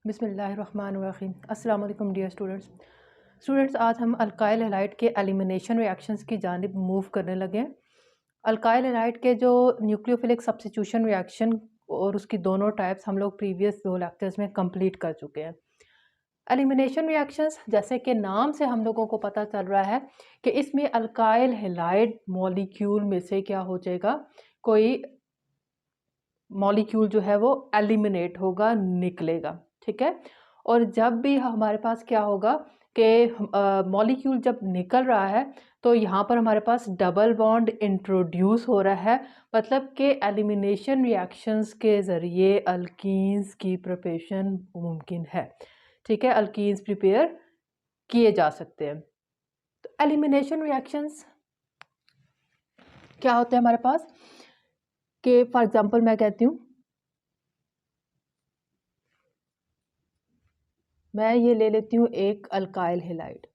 बिस्मिल्लाहिर्रहमानिर्रहीम। अस्सलाम वालेकुम डियर स्टूडेंट्स, आज हम अल्काइल हैलाइड के एलिमिनेशन रिएक्शंस की जानिब मूव करने लगे हैं। अल्काइल हैलाइड के जो न्यूक्लियोफिलिक सब्स्टिट्यूशन रिएक्शन और उसकी दोनों टाइप्स हम लोग प्रीवियस 2 लेक्चर्स में कंप्लीट कर चुके हैं। एलिमिनेशन रिएक्शंस जैसे कि नाम से हम लोगों को पता चल रहा है कि इसमें अल्काइल हैलाइड मॉलिक्यूल में से क्या हो जाएगा, कोई मॉलिक्यूल जो है वो एलिमिनेट होगा, निकलेगा। ठीक है। और जब भी हमारे पास क्या होगा कि मॉलिक्यूल जब निकल रहा है तो यहाँ पर हमारे पास डबल बॉन्ड इंट्रोड्यूस हो रहा है, मतलब कि एलिमिनेशन रिएक्शंस के ज़रिए अल्कीन्स की प्रिपरेशन मुमकिन है। ठीक है, अल्कीन्स प्रिपेयर किए जा सकते हैं। तो एलिमिनेशन रिएक्शंस क्या होते हैं हमारे पास कि फॉर एग्जांपल मैं कहती हूँ, मैं ये ले लेती हूँ एक अल्काइल हैलाइड।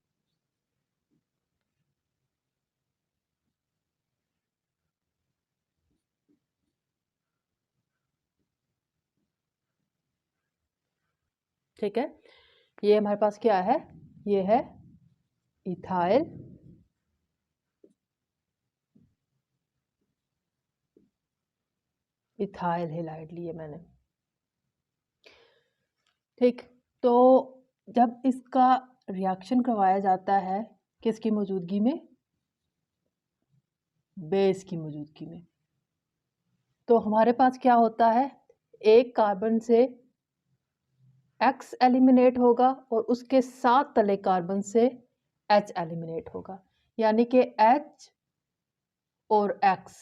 ठीक है, ये हमारे पास क्या है, ये है इथाइल हैलाइड लिए मैंने। ठीक, तो जब इसका रिएक्शन करवाया जाता है किसकी मौजूदगी में, बेस की मौजूदगी में, तो हमारे पास क्या होता है, एक कार्बन से X एलिमिनेट होगा और उसके साथ तले कार्बन से H एलिमिनेट होगा, यानी कि H और X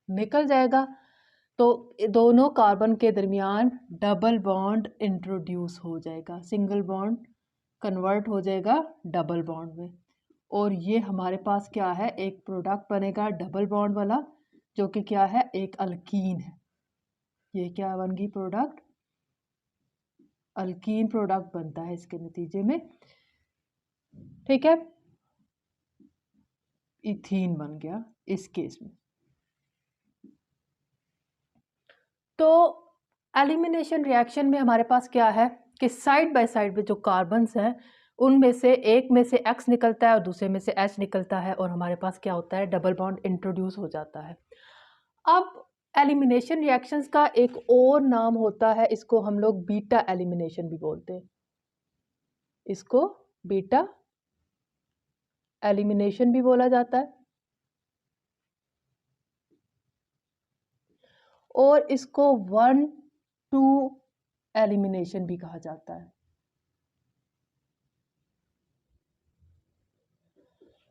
निकल जाएगा। तो दोनों कार्बन के दरमियान डबल बॉन्ड इंट्रोड्यूस हो जाएगा, सिंगल बॉन्ड कन्वर्ट हो जाएगा डबल बॉन्ड में, और ये हमारे पास क्या है, एक प्रोडक्ट बनेगा डबल बॉन्ड वाला, जो कि क्या है, एक अल्कीन है। ये क्या बन गई, प्रोडक्ट, अल्कीन प्रोडक्ट बनता है इसके नतीजे में। ठीक है, इथीन बन गया इस केस में। तो एलिमिनेशन रिएक्शन में हमारे पास क्या है कि साइड बाय साइड में जो कार्बन्स हैं उनमें से एक में से X निकलता है और दूसरे में से H निकलता है, और हमारे पास क्या होता है, डबल बॉन्ड इंट्रोड्यूस हो जाता है। अब एलिमिनेशन रिएक्शंस का एक और नाम होता है, इसको हम लोग बीटा एलिमिनेशन भी बोलते हैं, इसको बीटा एलिमिनेशन भी बोला जाता है, और इसको 1-2 एलिमिनेशन भी कहा जाता है।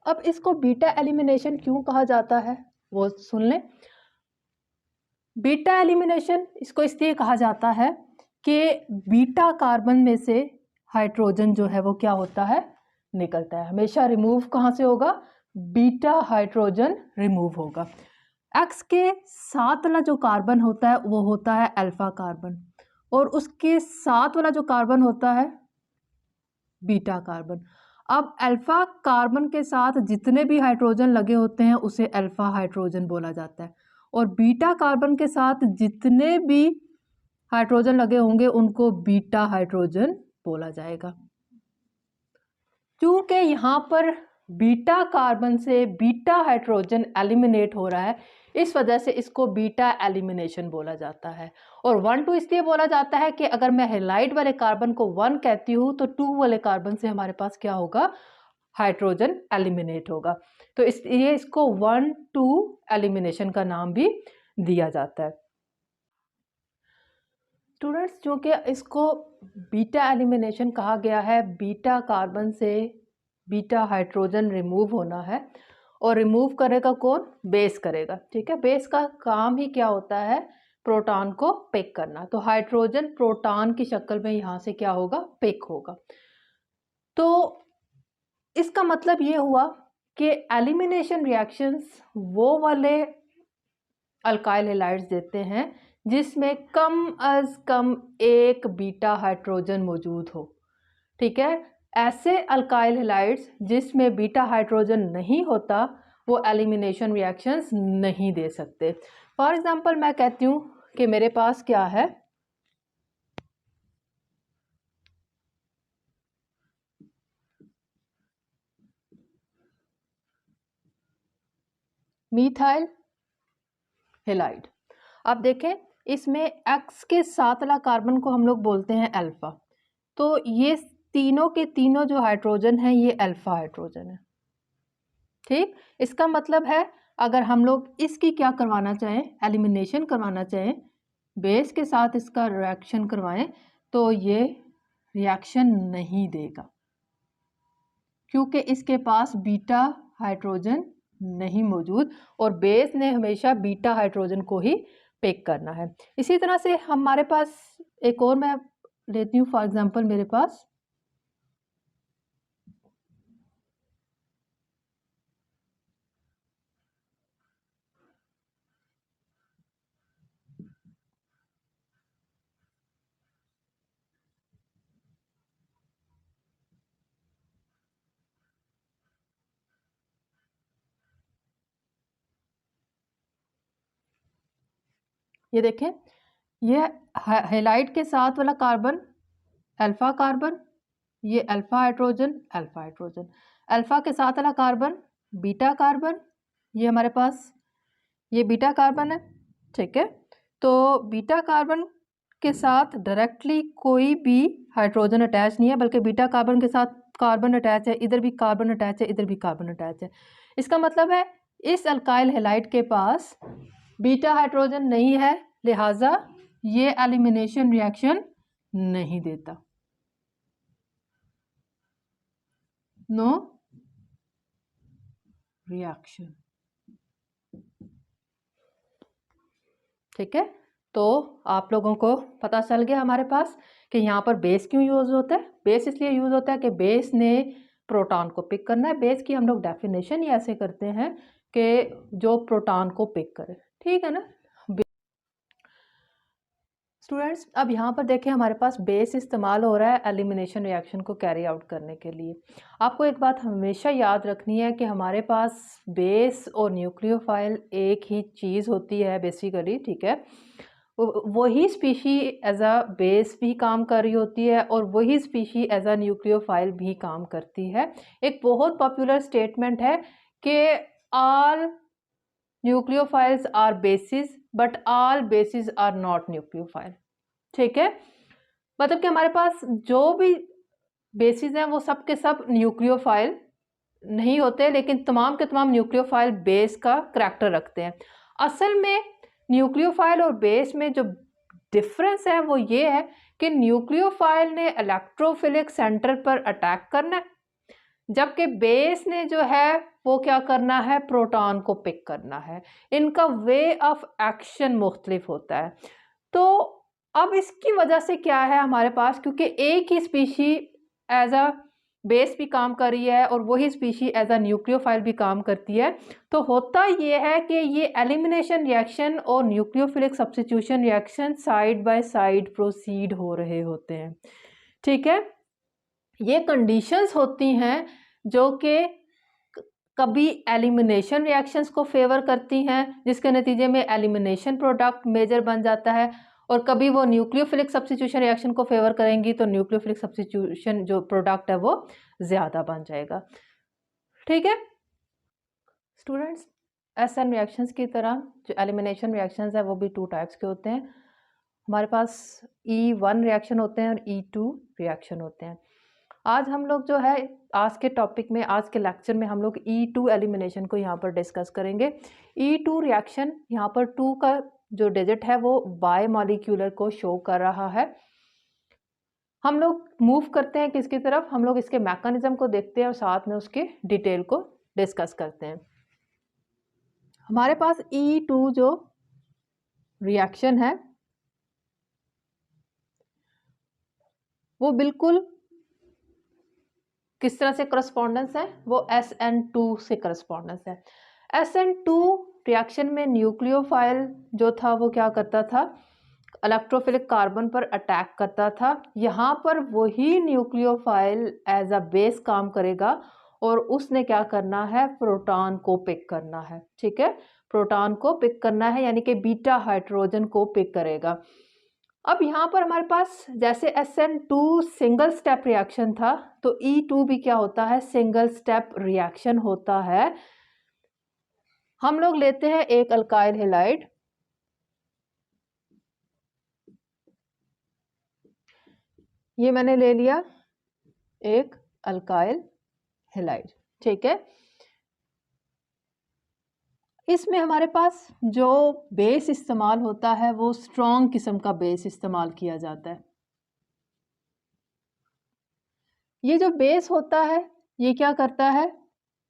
अब इसको बीटा एलिमिनेशन क्यों कहा जाता है वो सुन लें। बीटा एलिमिनेशन इसको इसलिए कहा जाता है कि बीटा कार्बन में से हाइड्रोजन जो है वो क्या होता है, निकलता है। हमेशा रिमूव कहाँ से होगा, बीटा हाइड्रोजन रिमूव होगा। एक्स के साथ वाला जो कार्बन होता है वो होता है अल्फा कार्बन, और उसके साथ वाला जो कार्बन होता है बीटा कार्बन। अब अल्फा कार्बन के साथ जितने भी हाइड्रोजन लगे होते हैं उसे अल्फा हाइड्रोजन बोला जाता है, और बीटा कार्बन के साथ जितने भी हाइड्रोजन लगे होंगे उनको बीटा हाइड्रोजन बोला जाएगा। क्योंकि यहाँ पर बीटा कार्बन से बीटा हाइड्रोजन एलिमिनेट हो रहा है, इस वजह से इसको बीटा एलिमिनेशन बोला जाता है। और 1-2 इसलिए बोला जाता है कि अगर मैं हैलाइड वाले कार्बन को 1 कहती हूँ तो 2 वाले कार्बन से हमारे पास क्या होगा, हाइड्रोजन एलिमिनेट होगा। तो इसलिए इसको 1-2 एलिमिनेशन का नाम भी दिया जाता है। स्टूडेंट्स, जो कि इसको बीटा एलिमिनेशन कहा गया है, बीटा कार्बन से बीटा हाइड्रोजन रिमूव होना है, और रिमूव करेगा कौन, बेस करेगा। ठीक है, बेस का काम ही क्या होता है, प्रोटॉन को पिक करना। तो हाइड्रोजन प्रोटॉन की शक्ल में यहाँ से क्या होगा, पिक होगा। तो इसका मतलब ये हुआ कि एलिमिनेशन रिएक्शंस वो वाले अल्काइल हैलाइड्स देते हैं जिसमें कम अज कम एक बीटा हाइड्रोजन मौजूद हो। ठीक है, ऐसे अल्काइल हैलाइड्स जिसमें बीटा हाइड्रोजन नहीं होता वो एलिमिनेशन रिएक्शंस नहीं दे सकते। फॉर एग्जांपल मैं कहती हूँ कि मेरे पास क्या है, मीथाइल हेलाइड। अब देखें इसमें X के साथ वाला कार्बन को हम लोग बोलते हैं अल्फा। तो ये तीनों के तीनों जो हाइड्रोजन है ये अल्फा हाइड्रोजन है। ठीक, इसका मतलब है अगर हम लोग इसकी क्या करवाना चाहें, एलिमिनेशन करवाना चाहें, बेस के साथ इसका रिएक्शन करवाएं, तो ये रिएक्शन नहीं देगा क्योंकि इसके पास बीटा हाइड्रोजन नहीं मौजूद और बेस ने हमेशा बीटा हाइड्रोजन को ही पिक करना है। इसी तरह से हमारे पास एक और मैं लेती हूँ, फॉर एग्जांपल मेरे पास ये देखें, ये हेलाइड के साथ वाला कार्बन अल्फा कार्बन, ये alpha hydrogen alpha hydrogen, alpha के साथ वाला कार्बन बीटा कार्बन, ये हमारे पास ये बीटा कार्बन है। ठीक है, तो बीटा कार्बन के साथ डायरेक्टली कोई भी हाइड्रोजन अटैच नहीं है, बल्कि बीटा कार्बन के साथ कार्बन अटैच है, इधर भी कार्बन अटैच है, इधर भी कार्बन अटैच है। इसका मतलब है इस अल्काइल हैलाइड के पास बीटा हाइड्रोजन नहीं है, लिहाजा ये एलिमिनेशन रिएक्शन नहीं देता, नो रिएक्शन। ठीक है, तो आप लोगों को पता चल गया हमारे पास कि यहाँ पर बेस क्यों यूज़ होता है। बेस इसलिए यूज़ होता है कि बेस ने प्रोटॉन को पिक करना है। बेस की हम लोग डेफिनेशन ही ऐसे करते हैं कि जो प्रोटॉन को पिक करे। ठीक है ना स्टूडेंट्स, अब यहाँ पर देखें हमारे पास बेस इस्तेमाल हो रहा है एलिमिनेशन रिएक्शन को कैरी आउट करने के लिए। आपको एक बात हमेशा याद रखनी है कि हमारे पास बेस और न्यूक्लियोफाइल एक ही चीज़ होती है बेसिकली। ठीक है, वही स्पीशी एज अ बेस भी काम कर रही होती है और वही स्पीशी एज अ न्यूक्लियोफाइल भी काम करती है। एक बहुत पॉपुलर स्टेटमेंट है कि all nucleophiles are bases but all bases are not nucleophile. ठीक है, मतलब कि हमारे पास जो भी बेसिस हैं वो सब के सब न्यूक्लियोफाइल नहीं होते, लेकिन तमाम के तमाम न्यूक्लियोफाइल बेस का करैक्टर रखते हैं। असल में न्यूक्लियोफाइल और बेस में जो डिफरेंस है वो ये है कि न्यूक्लियोफाइल ने इलेक्ट्रोफिलिक सेंटर पर अटैक करना है, जबकि बेस ने जो है वो क्या करना है, प्रोटॉन को पिक करना है। इनका वे ऑफ एक्शन मुख्तलिफ होता है। तो अब इसकी वजह से क्या है हमारे पास, क्योंकि एक ही स्पीशी एज अ बेस भी काम कर रही है और वही स्पीशी एज अ न्यूक्लियोफाइल भी काम करती है, तो होता ये है कि ये एलिमिनेशन रिएक्शन और nucleophilic substitution reaction side by side proceed हो रहे होते हैं। ठीक है, ये कंडीशंस होती हैं जो कि कभी एलिमिनेशन रिएक्शंस को फेवर करती हैं, जिसके नतीजे में एलिमिनेशन प्रोडक्ट मेजर बन जाता है, और कभी वो न्यूक्लियोफिलिक सब्स्टिट्यूशन रिएक्शन को फेवर करेंगी तो न्यूक्लियोफिलिक सब्स्टिट्यूशन जो प्रोडक्ट है वो ज़्यादा बन जाएगा। ठीक है स्टूडेंट्स, एसएन रिएक्शंस की तरह जो एलिमिनेशन रिएक्शंस है वो भी 2 टाइप्स के होते हैं। हमारे पास E1 रिएक्शन होते हैं और E2 रिएक्शन होते हैं। आज हम लोग जो है आज के टॉपिक में, आज के लेक्चर में हम लोग E2 एलिमिनेशन को यहाँ पर डिस्कस करेंगे। E2 रिएक्शन, यहाँ पर 2 का जो डिजिट है वो बाय मॉलिक्यूलर को शो कर रहा है। हम लोग मूव करते हैं किसकी तरफ, हम लोग इसके मैकेनिज्म को देखते हैं और साथ में उसके डिटेल को डिस्कस करते हैं। हमारे पास E2 जो रिएक्शन है वो बिल्कुल किस तरह से करस्पॉन्डेंस है, वो SN2 से करस्पॉन्डेंस है। SN2 रिएक्शन में न्यूक्लियोफाइल जो था वो क्या करता था, इलेक्ट्रोफिलिक कार्बन पर अटैक करता था। यहाँ पर वही न्यूक्लियोफाइल एज अ बेस काम करेगा और उसने क्या करना है, प्रोटॉन को पिक करना है। ठीक है, प्रोटॉन को पिक करना है, यानी कि बीटा हाइड्रोजन को पिक करेगा। अब यहाँ पर हमारे पास जैसे SN2 सिंगल स्टेप रिएक्शन था, तो E2 भी क्या होता है, सिंगल स्टेप रिएक्शन होता है। हम लोग लेते हैं एक अल्काइल हैलाइड, ये मैंने ले लिया एक अल्काइल हैलाइड, ठीक है। इसमें हमारे पास जो बेस इस्तेमाल होता है वो स्ट्रॉन्ग किस्म का बेस इस्तेमाल किया जाता है। ये जो बेस होता है ये क्या करता है,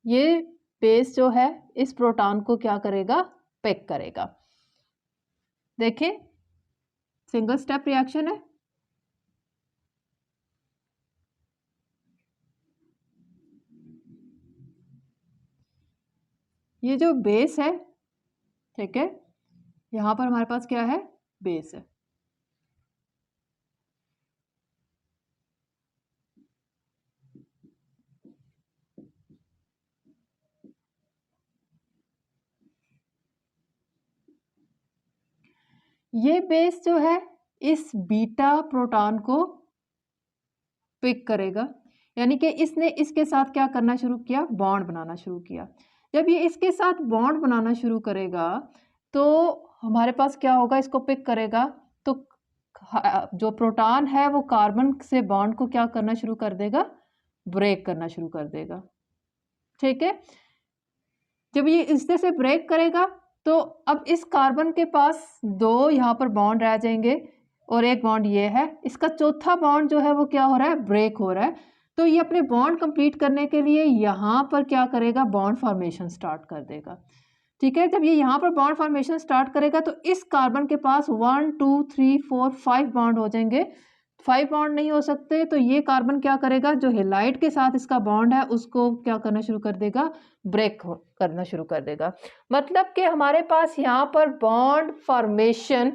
ये बेस जो है इस प्रोटॉन को क्या करेगा, पैक करेगा। देखिए सिंगल स्टेप रिएक्शन है, ये जो बेस है, ठीक है, यहाँ पर हमारे पास क्या है, बेस है। ये बेस जो है इस बीटा प्रोटॉन को पिक करेगा, यानी कि इसने इसके साथ क्या करना शुरू किया, बॉन्ड बनाना शुरू किया। जब ये इसके साथ बॉन्ड बनाना शुरू करेगा तो हमारे पास क्या होगा, इसको पिक करेगा तो जो प्रोटॉन है वो कार्बन से बॉन्ड को क्या करना शुरू कर देगा, ब्रेक करना शुरू कर देगा, ठीक है। जब ये इससे से ब्रेक करेगा तो अब इस कार्बन के पास दो यहाँ पर बॉन्ड रह जाएंगे और एक बॉन्ड ये है, इसका चौथा बॉन्ड जो है वो क्या हो रहा है, ब्रेक हो रहा है। तो ये अपने बॉन्ड कंप्लीट करने के लिए यहाँ पर क्या करेगा, बॉन्ड फॉर्मेशन स्टार्ट कर देगा, ठीक है। जब ये यहाँ पर बॉन्ड फॉर्मेशन स्टार्ट करेगा तो इस कार्बन के पास 1 2 3 4 5 बॉन्ड हो जाएंगे। 5 बॉन्ड नहीं हो सकते तो ये कार्बन क्या करेगा, जो हैलाइड के साथ इसका बॉन्ड है उसको क्या करना शुरू कर देगा, ब्रेक करना शुरू कर देगा। मतलब कि हमारे पास यहाँ पर बॉन्ड फॉर्मेशन,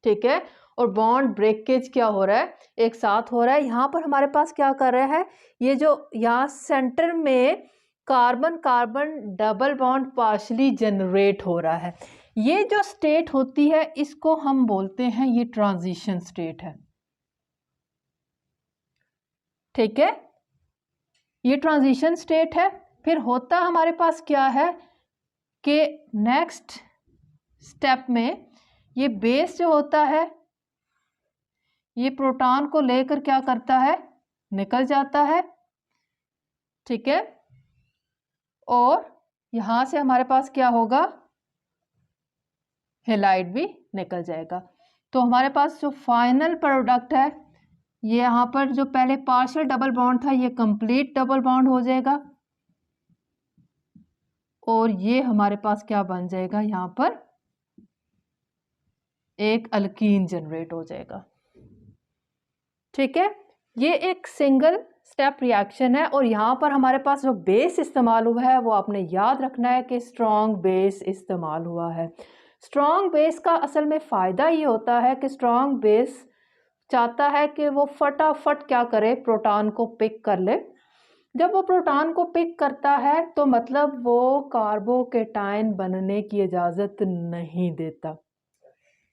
ठीक है, और बॉन्ड ब्रेकेज क्या हो रहा है, एक साथ हो रहा है। यहाँ पर हमारे पास क्या कर रहा है, ये जो यहाँ सेंटर में carbon carbon double bond partially generate हो रहा है, ये जो स्टेट होती है इसको हम बोलते हैं, ये ट्रांजिशन स्टेट है, ठीक है, ये ट्रांजिशन स्टेट है। फिर होता हमारे पास क्या है कि नेक्स्ट स्टेप में ये बेस जो होता है ये प्रोटॉन को लेकर क्या करता है, निकल जाता है, ठीक है, और यहां से हमारे पास क्या होगा, हैलाइड भी निकल जाएगा। तो हमारे पास जो फाइनल प्रोडक्ट है, ये यहाँ पर जो पहले पार्शियल डबल बॉन्ड था ये कंप्लीट डबल बॉन्ड हो जाएगा और ये हमारे पास क्या बन जाएगा, यहाँ पर एक अल्कीन जनरेट हो जाएगा, ठीक है। ये एक सिंगल स्टेप रिएक्शन है और यहाँ पर हमारे पास जो बेस इस्तेमाल हुआ है वो आपने याद रखना है कि स्ट्रॉन्ग बेस इस्तेमाल हुआ है। स्ट्रॉन्ग बेस का असल में फ़ायदा ये होता है कि स्ट्रॉन्ग बेस चाहता है कि वो फटाफट क्या करे, प्रोटॉन को पिक कर ले। जब वो प्रोटॉन को पिक करता है तो मतलब वो कार्बोकेटाइन बनने की इजाज़त नहीं देता,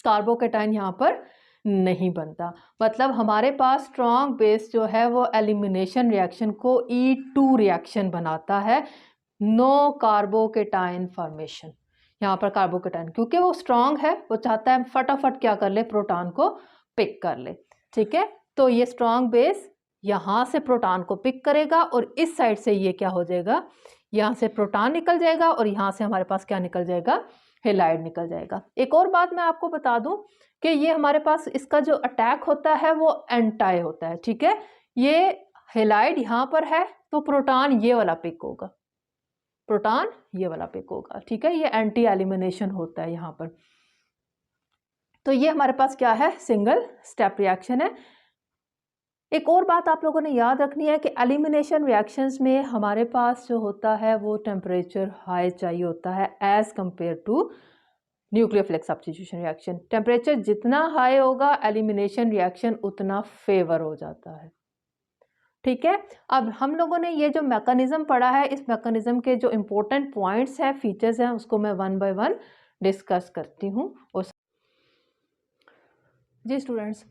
कार्बोकेटाइन यहाँ पर नहीं बनता। मतलब हमारे पास स्ट्रॉन्ग बेस जो है वो एलिमिनेशन रिएक्शन को E2 रिएक्शन बनाता है, नो कार्बोकेटाइन फॉर्मेशन। यहाँ पर कार्बोकेटाइन क्योंकि वो स्ट्रॉन्ग है, वो चाहता है फटाफट क्या कर ले, प्रोटॉन को पिक कर ले, ठीक है। तो ये स्ट्रॉन्ग बेस यहाँ से प्रोटॉन को पिक करेगा और इस साइड से ये क्या हो जाएगा, यहाँ से प्रोटॉन निकल जाएगा और यहाँ से हमारे पास क्या निकल जाएगा, हैलाइड निकल जाएगा। एक और बात मैं आपको बता दूं कि ये हमारे पास इसका जो अटैक होता है वो एंटाई होता है, ठीक है। ये हैलाइड यहाँ पर है तो प्रोटॉन ये वाला पिक होगा, प्रोटॉन ये वाला पिक होगा, ठीक है। ये एंटी एलिमिनेशन होता है यहाँ पर। तो ये हमारे पास क्या है, सिंगल स्टेप रिएक्शन है। एक और बात आप लोगों ने याद रखनी है कि एलिमिनेशन रिएक्शंस में हमारे पास जो होता है वो टेम्परेचर हाई चाहिए होता है as compared to nucleophilic substitution reaction. Temperature जितना हाई होगा एलिमिनेशन रिएक्शन उतना फेवर हो जाता है, ठीक है। अब हम लोगों ने ये जो मैकेनिज्म पढ़ा है, इस मैकेनिज्म के जो इम्पोर्टेंट पॉइंट्स हैं, फीचर्स हैं, उसको मैं वन बाय वन डिस्कस करती हूँ। और जी स्टूडेंट्स,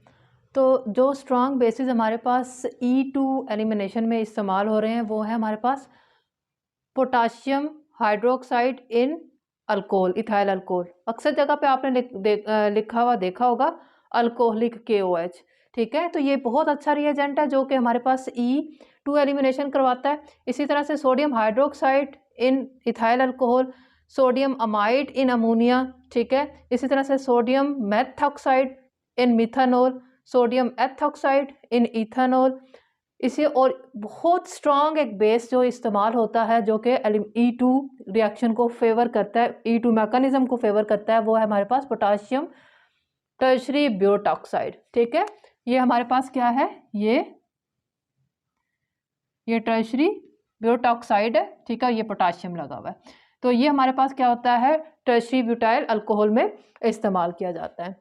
तो जो स्ट्रॉन्ग बेसिस हमारे पास E2 एलिमिनेशन में इस्तेमाल हो रहे हैं वो है हमारे पास potassium hydroxide in alcohol, ethyl alcohol. अक्सर जगह पे आपने लिखा हुआ देखा होगा अल्कोहलिक KOH। ठीक है, तो ये बहुत अच्छा रिएजेंट है जो कि हमारे पास E2 एलिमिनेशन करवाता है। इसी तरह से sodium hydroxide in ethyl alcohol, sodium amide in ammonia. ठीक है, इसी तरह से सोडियम मेथॉक्साइड इन मिथानॉल, सोडियम एथॉक्साइड इन इथानॉल। इसी और बहुत स्ट्रॉन्ग एक बेस जो इस्तेमाल होता है जो कि E2 रिएक्शन को फेवर करता है, E2 मैकेनिज्म को फेवर करता है, वो है हमारे पास पोटाशियम टर्शरी ब्यूटॉक्साइड। ठीक है, ये हमारे पास क्या है, ये टर्शरी ब्यूटॉक्साइड है। ठीक है, ये पोटाशियम लगा हुआ है। तो ये हमारे पास क्या होता है, टर्शरी ब्यूटाइल अल्कोहल में इस्तेमाल किया जाता है।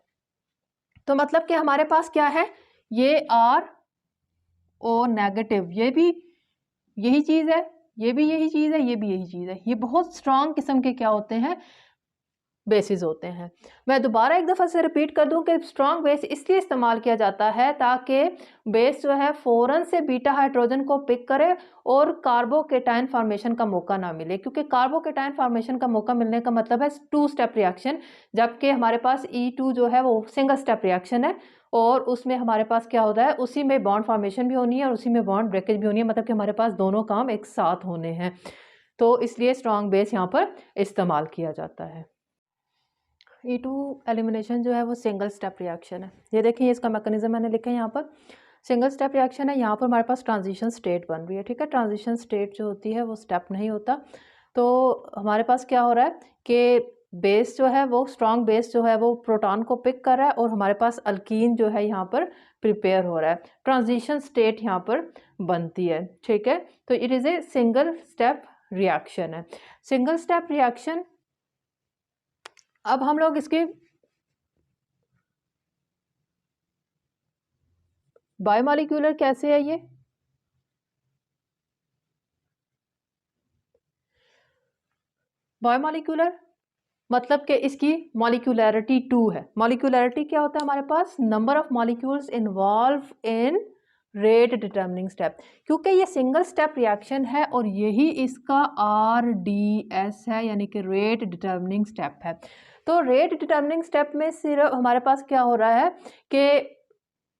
तो मतलब कि हमारे पास क्या है, ये RO नेगेटिव, ये भी यही चीज़ है, ये भी यही चीज़ है, ये भी यही चीज़ है। ये बहुत स्ट्रॉन्ग किस्म के क्या होते हैं, बेसिस होते हैं। मैं दोबारा एक दफ़ा से रिपीट कर दूं कि स्ट्रॉन्ग बेस इसलिए इस्तेमाल किया जाता है ताकि बेस जो है फ़ौरन से बीटा हाइड्रोजन को पिक करे और कार्बोकेटाइन फॉर्मेशन का मौका ना मिले, क्योंकि कार्बोकेटाइन फॉर्मेशन का मौका मिलने का मतलब है 2 स्टेप रिएक्शन, जबकि हमारे पास E2 जो है वो सिंगल स्टेप रिएक्शन है और उसमें हमारे पास क्या होता है, उसी में बॉन्ड फॉर्मेशन भी होनी है और उसी में बॉन्ड ब्रेकेज भी होनी है, मतलब कि हमारे पास दोनों काम एक साथ होने हैं। तो इसलिए स्ट्रॉन्ग बेस यहाँ पर इस्तेमाल किया जाता है। E2 एलिमिनेशन जो है वो सिंगल स्टेप रिएक्शन है। ये देखिए इसका मैकेनिज्म मैंने लिखा है यहाँ पर, सिंगल स्टेप रिएक्शन है। यहाँ पर हमारे पास ट्रांजिशन स्टेट बन रही है। ठीक है, ट्रांजिशन स्टेट जो होती है वो स्टेप नहीं होता। तो हमारे पास क्या हो रहा है कि बेस जो है वो स्ट्रॉन्ग बेस जो है वो प्रोटॉन को पिक कर रहा है और हमारे पास अल्कीन जो है यहाँ पर प्रिपेयर हो रहा है, ट्रांजिशन स्टेट यहाँ पर बनती है। ठीक है, तो it is a single step reaction है, सिंगल स्टेप रिएक्शन। अब हम लोग इसके बायोमॉलिक्यूलर कैसे है, ये बायोमॉलिक्यूलर मतलब कि इसकी मॉलिक्यूलैरिटी 2 है। मॉलिक्यूलैरिटी क्या होता है हमारे पास, number of molecules involve in rate determining step, क्योंकि ये सिंगल स्टेप रिएक्शन है और यही इसका RDS है, यानी कि रेट डिटर्मिनिंग स्टेप है। तो रेट डिटर्मिनिंग स्टेप में सिर्फ हमारे पास क्या हो रहा है कि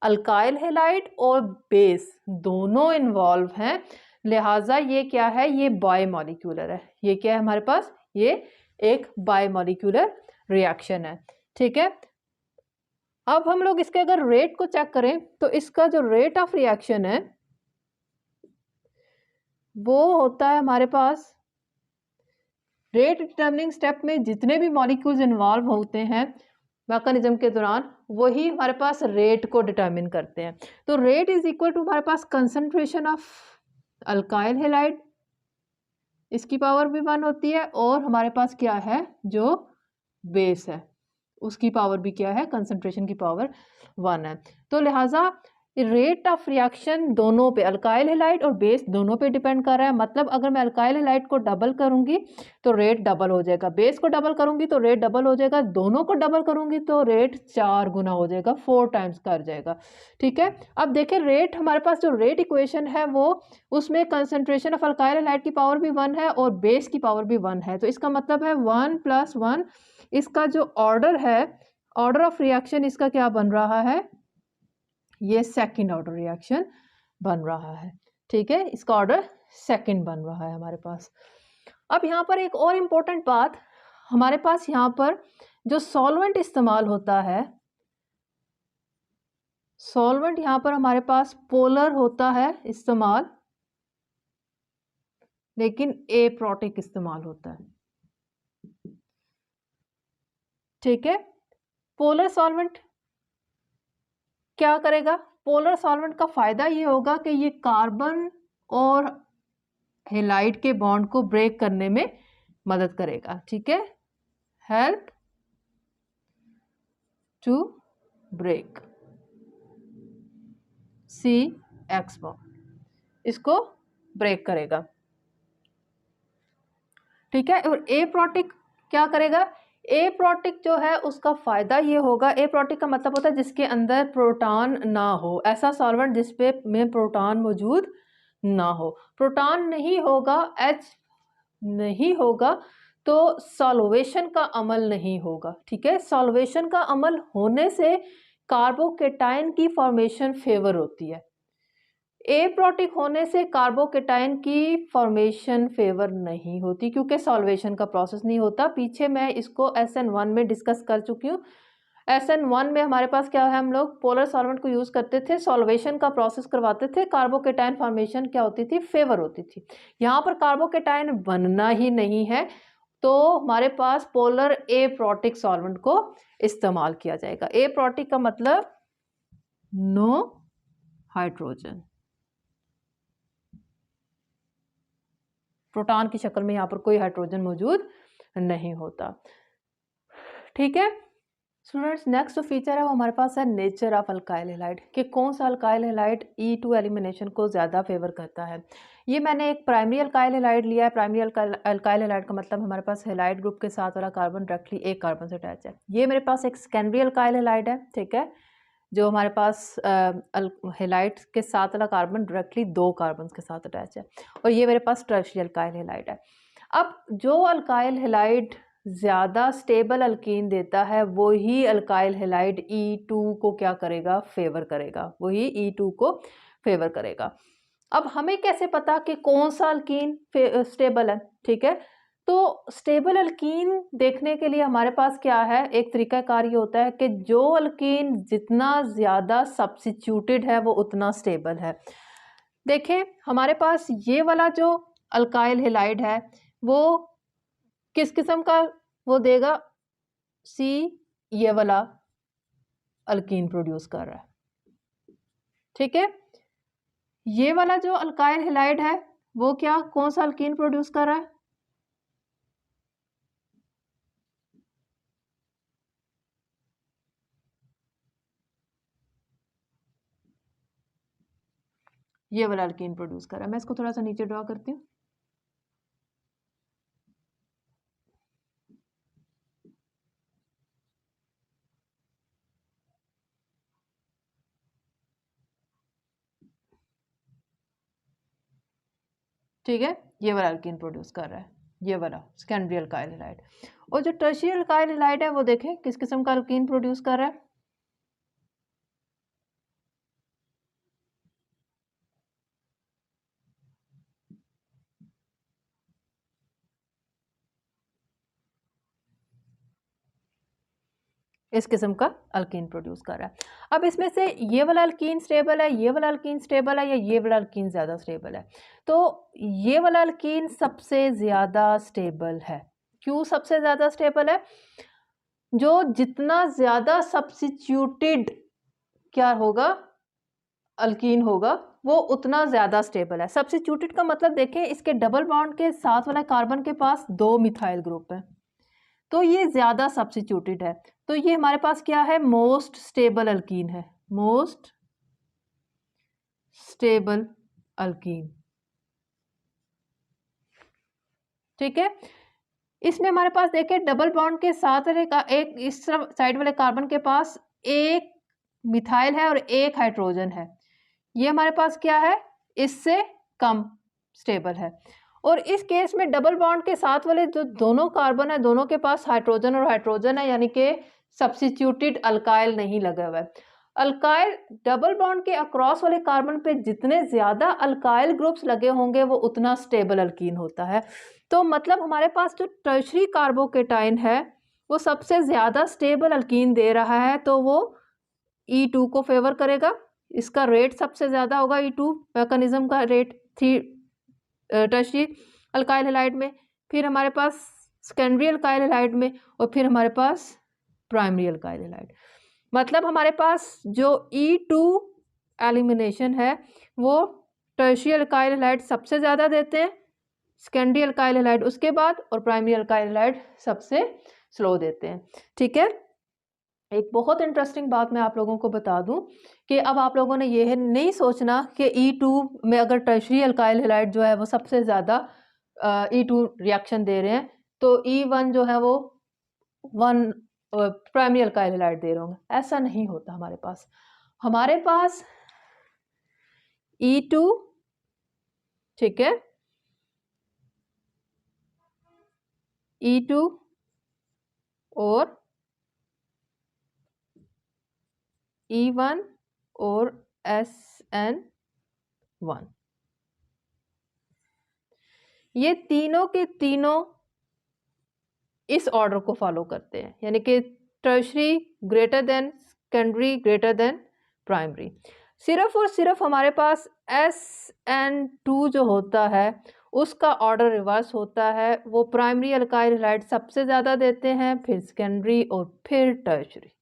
अल्काइल हैलाइड और बेस दोनों इन्वॉल्व हैं, लिहाजा ये क्या है, ये बायोमॉलिक्यूलर है। ये क्या है हमारे पास, ये एक बायोमॉलिक्यूलर रिएक्शन है। ठीक है, अब हम लोग इसके अगर रेट को चेक करें तो इसका जो रेट ऑफ रिएक्शन है वो होता है हमारे पास, रेट डिटर्मिनिंग स्टेप में जितने भी मॉलिक्यूल्स इन्वॉल्व होते हैं मैकेनिज्म के दौरान, वही हमारे पास रेट को डिटर्मिन करते हैं। तो रेट इज इक्वल टू हमारे पास कंसंट्रेशन ऑफ अल्काइल हैलाइड, इसकी पावर भी 1 होती है, और हमारे पास क्या है जो बेस है उसकी पावर भी क्या है, कंसंट्रेशन की पावर 1 है। तो लिहाजा रेट ऑफ रिएक्शन दोनों पे, अल्काइल हैलाइड और बेस दोनों पे डिपेंड कर रहा है। मतलब अगर मैं अल्काइल हैलाइड को डबल करूंगी तो रेट डबल हो जाएगा, बेस को डबल करूंगी तो रेट डबल हो जाएगा, दोनों को डबल करूंगी तो रेट 4 गुना हो जाएगा, 4 टाइम्स कर जाएगा। ठीक है, अब देखें रेट, हमारे पास जो रेट इक्वेशन है वो, उसमें कंसंट्रेशन ऑफ अल्काइल हैलाइड की पावर भी 1 है और बेस की पावर भी 1 है। तो इसका मतलब है 1 + 1, इसका जो ऑर्डर है, ऑर्डर ऑफ रिएक्शन इसका क्या बन रहा है, ये सेकंड ऑर्डर रिएक्शन बन रहा है। ठीक है, इसका ऑर्डर सेकंड बन रहा है हमारे पास। अब यहाँ पर एक और इम्पोर्टेंट बात, हमारे पास यहाँ पर जो सॉल्वेंट इस्तेमाल होता है, सॉल्वेंट यहाँ पर हमारे पास पोलर होता है इस्तेमाल, लेकिन एप्रोटिक इस्तेमाल होता है। ठीक है, पोलर सॉल्वेंट क्या करेगा, पोलर सॉल्वेंट का फायदा ये होगा कि ये कार्बन और हैलाइड के बॉन्ड को ब्रेक करने में मदद करेगा। ठीक है, help to break CX bond, इसको ब्रेक करेगा। ठीक है, और एप्रोटिक क्या करेगा, एप्रोटिक जो है उसका फायदा ये होगा, एप्रोटिक का मतलब होता है जिसके अंदर प्रोटॉन ना हो, ऐसा सॉल्वेंट जिसपे में प्रोटॉन मौजूद ना हो। प्रोटॉन नहीं होगा, H नहीं होगा तो सॉल्वेशन का अमल नहीं होगा। ठीक है, सॉल्वेशन का अमल होने से कार्बोकेटाइन की फॉर्मेशन फेवर होती है। एप्रोटिक होने से कार्बोकेटाइन की फॉर्मेशन फेवर नहीं होती क्योंकि सॉल्वेशन का प्रोसेस नहीं होता। पीछे मैं इसको SN1 में डिस्कस कर चुकी हूँ। SN1 में हमारे पास क्या है, हम लोग पोलर सॉल्वेंट को यूज करते थे, सॉल्वेशन का प्रोसेस करवाते थे, कार्बोकेटाइन फॉर्मेशन क्या होती थी, फेवर होती थी। यहाँ पर कार्बोकेटाइन बनना ही नहीं है तो हमारे पास पोलर एप्रोटिक सॉल्वेंट को इस्तेमाल किया जाएगा। एप्रोटिक का मतलब नो हाइड्रोजन, प्रोटॉन की शक्ल में यहाँ पर कोई हाइड्रोजन मौजूद नहीं होता। ठीक है स्टूडेंट्स, नेक्स्ट जो फीचर है वो हमारे पास है नेचर ऑफ अल्काइल हैलाइड, कि कौन सा अल्काइल हैलाइड E2 एलिमिनेशन को ज़्यादा फेवर करता है। ये मैंने एक प्राइमरी अल्काइल हैलाइड लिया है। प्राइमरी अल्काइल हैलाइड का मतलब हमारे पास हैलाइड ग्रुप के साथ वाला कार्बन डायरेक्टली एक कार्बन से अटैच है। ये मेरे पास एक सेकेंडरी अल्काइल हैलाइड है, ठीक है, जो हमारे पास हैलाइड के साथ वाला कार्बन डायरेक्टली दो कार्बन के साथ अटैच है, और ये मेरे पास टर्शियरी अल्काइल हैलाइड है। अब जो अल्काइल हैलाइड ज़्यादा स्टेबल अल्कीन देता है वही अल्काइल हैलाइड E2 को क्या करेगा, फेवर करेगा, वही E2 को फेवर करेगा। अब हमें कैसे पता कि कौन सा अल्कीन स्टेबल है। ठीक है, तो स्टेबल अल्कीन देखने के लिए हमारे पास क्या है, एक तरीकाकार ये होता है कि जो अल्कीन जितना ज़्यादा सब्स्टिट्यूटेड है वो उतना स्टेबल है। देखें हमारे पास ये वाला जो अल्काइल हैलाइड है वो किस किस्म का वो देगा, सी, ये वाला अल्कीन प्रोड्यूस कर रहा है। ठीक है, ये वाला जो अल्काइल हैलाइड है वो क्या, कौन सा अल्कीन प्रोड्यूस कर रहा है, ये वाला अल्कीन प्रोड्यूस कर रहा है। मैं इसको थोड़ा सा नीचे ड्रॉ करती हूँ। ठीक है, ये वाला अल्कीन प्रोड्यूस कर रहा है, ये वाला सेकेंडरी अल्काइल हैलाइड। और जो टर्शियरी अल्काइल हैलाइड है वो देखें किस किस्म का अल्कीन प्रोड्यूस कर रहा है, इस किस्म का अल्कीन प्रोड्यूस कर रहा है। अब इसमें से ये वाला अल्कीन स्टेबल है, ये वाला अल्कीन स्टेबल है, या ये वाला अल्कीन ज़्यादा स्टेबल है, तो ये वाला अल्कीन सबसे ज़्यादा स्टेबल है। क्यों सबसे ज़्यादा स्टेबल है, जो जितना ज़्यादा सब्स्टिट्यूटेड क्या होगा अल्कीन होगा वो उतना ज़्यादा स्टेबल है। सब्स्टिट्यूटेड का मतलब देखें, इसके डबल बॉन्ड के साथ वाला कार्बन के पास दो मिथाइल ग्रुप है तो ये ज़्यादा सब्स्टिट्यूटेड है। तो ये हमारे पास क्या है, मोस्ट स्टेबल अल्कीन है, मोस्ट स्टेबल अल्कीन। ठीक है, इसमें हमारे पास देखिए डबल बॉन्ड के साथ वाले का एक इस साइड वाले कार्बन के पास एक मिथाइल है और एक हाइड्रोजन है, ये हमारे पास क्या है, इससे कम स्टेबल है। और इस केस में डबल बॉन्ड के साथ वाले जो दोनों कार्बन है दोनों के पास हाइड्रोजन और हाइड्रोजन है, यानी कि सब्स्टिट्यूटेड अल्काइल नहीं लगा हुआ है। अल्काइल डबल बॉन्ड के अक्रॉस वाले कार्बन पे जितने ज़्यादा अल्काइल ग्रुप्स लगे होंगे वो उतना स्टेबल अल्कीन होता है। तो मतलब हमारे पास जो टर्शरी कार्बोकेटाइन है वो सबसे ज़्यादा स्टेबल अल्कीन दे रहा है तो वो E2 को फेवर करेगा, इसका रेट सबसे ज़्यादा होगा E2 मैकेनिज्म का rate three tertiary alkyl halide में, फिर हमारे पास सेकेंडरी अल्काइल हैलाइड में, और फिर हमारे पास प्राइमरी अल्काइल हैलाइड। मतलब हमारे पास जो E2 एलिमिनेशन है वो टर्शरी अल्काइल हैलाइड सबसे ज़्यादा देते हैं, सेकेंडरी अल्काइल हैलाइड उसके बाद, और प्राइमरी अल्काइल हैलाइड सबसे स्लो देते हैं। ठीक है, एक बहुत इंटरेस्टिंग बात मैं आप लोगों को बता दूं कि अब आप लोगों ने ये नहीं सोचना कि E2 में अगर टर्शरी अल्काइल हैलाइड जो है वो सबसे ज़्यादा E2 रिएक्शन दे रहे हैं तो E1 जो है वो वन प्राइमरी अल्काइल हैलाइड दे रहे होंगे, ऐसा नहीं होता। हमारे पास E2, ठीक है, E2 और E1 और SN1, ये तीनों के तीनों इस ऑर्डर को फॉलो करते हैं, यानी कि tertiary greater than secondary greater than primary. सिर्फ और सिर्फ हमारे पास SN2 जो होता है उसका ऑर्डर रिवर्स होता है, वो प्राइमरी अल्काइल हैलाइड सबसे ज़्यादा देते हैं, फिर सेकेंडरी और फिर टर्शरी।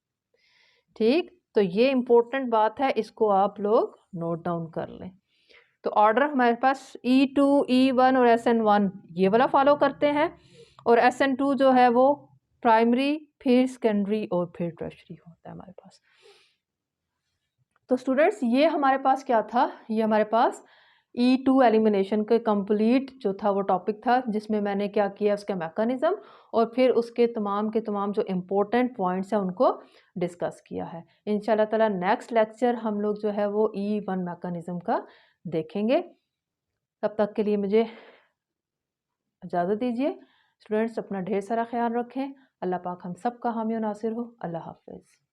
ठीक, तो ये इम्पोर्टेंट बात है, इसको आप लोग नोट डाउन कर लें। तो ऑर्डर हमारे पास E2, E1 और SN1 ये वाला फॉलो करते हैं, और SN2 जो है वो प्राइमरी फिर सेकेंडरी और फिर टर्शरी होता है हमारे पास। तो स्टूडेंट्स ये हमारे पास क्या था, ये हमारे पास E2 एलिमिनेशन के कंप्लीट जो था वो टॉपिक था, जिसमें मैंने क्या किया उसका मैकेनिज्म और फिर उसके तमाम के तमाम जो इम्पोर्टेंट पॉइंट्स हैं उनको डिस्कस किया है। इंशाल्लाह ताला नेक्स्ट लेक्चर हम लोग जो है वो E1 मैकेनिज्म का देखेंगे। तब तक के लिए मुझे इजाज़त दीजिए। स्टूडेंट्स अपना ढेर सारा ख्याल रखें। अल्लाह पाक हम सब का हामी और नासिर हो। अल्लाह हाफ़िज़।